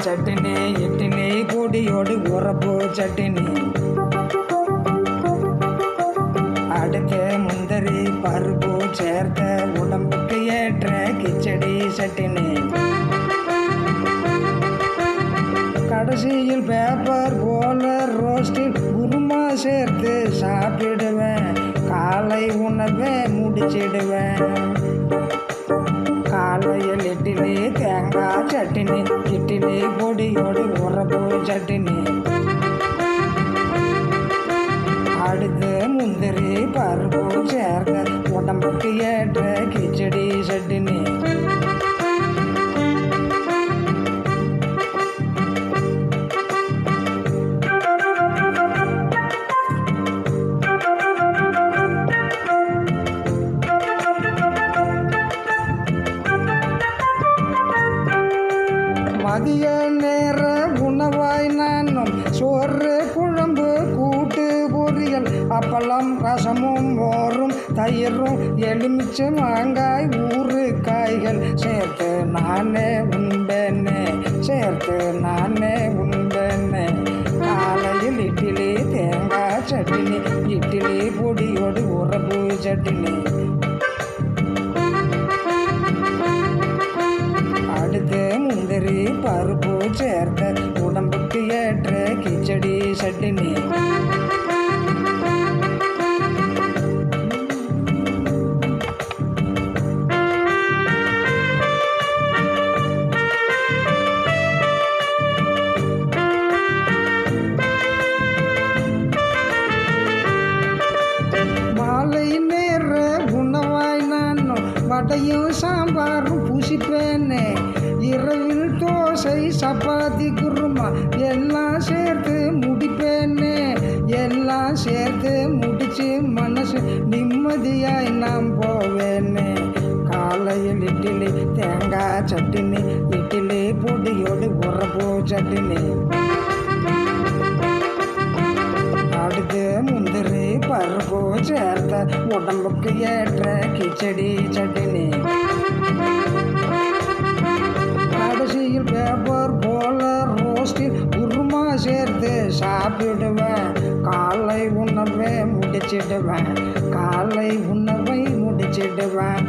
சட்டினி இட்லி பொடியோடு உரப்பு சட்டினி அடுத்து முந்திரி பருப்பு சேர்த்த உடம்புக்கு ஏற்ற கிச்சடி சட்டினி கடைசியில் பேப்பர் போல ரோஸ்டில் குருமா சேர்த்து சாப்பிடுவேன் காலை உணவை முடிச்சிடுவேன் காலையில் இட்லி தேங்காய் சட்டினி இட்லி பொடியோடு உரப்பு சட்டினி அடுத்து முந்திரி பருப்பு சேர்க்க உடம்புக்கு ஏற்ற கிச்சடி சட்டினி மதிய நேர உணவாய் நானும் சோறு குழம்பு கூட்டு பொரியல் அப்பளம் ரசமும் மோரும் தயிரும் எலுமிச்சை மாங்காய் ஊறுகாய்கள் சேர்த்து நானே உண்பேனே காலையில் இட்லி தேங்காய் சட்டினி இட்லி பொடியோடு உரப்பு சட்டினி அடுத்து முந்திரி பருப்பு சேர்த்த உடம்புக்கு ஏற்ற கிச்சடி சட்டினி மாலை நேர உணவாய் நானும் வடையும் சாம்பாரும் பூசிப்பேனே இரவில் தோசை சப்பாத்தி குருமா எல்லாம் சேர்த்து முடிப்பேனே எல்லாம் சேர்த்து முடிச்சு மனசு நிம்மதியாய் நாம் போவேனே காலையில் இட்லி தேங்காய் சட்டினி இட்லி பொடியோடு உரப்பு சட்டினி அடுத்து முந்திரி பருப்பு சேர்த்த உடம்புக்கு ஏற்ற கிச்சடி சட்டினி கடைசியில் பேப்பர் போல ரோஸ்டில் குருமா சேர்த்து சாப்பிடுவேன் காலை உணவை முடிச்சிடுவேன் காலை உணவை முடிச்சிடுவேன்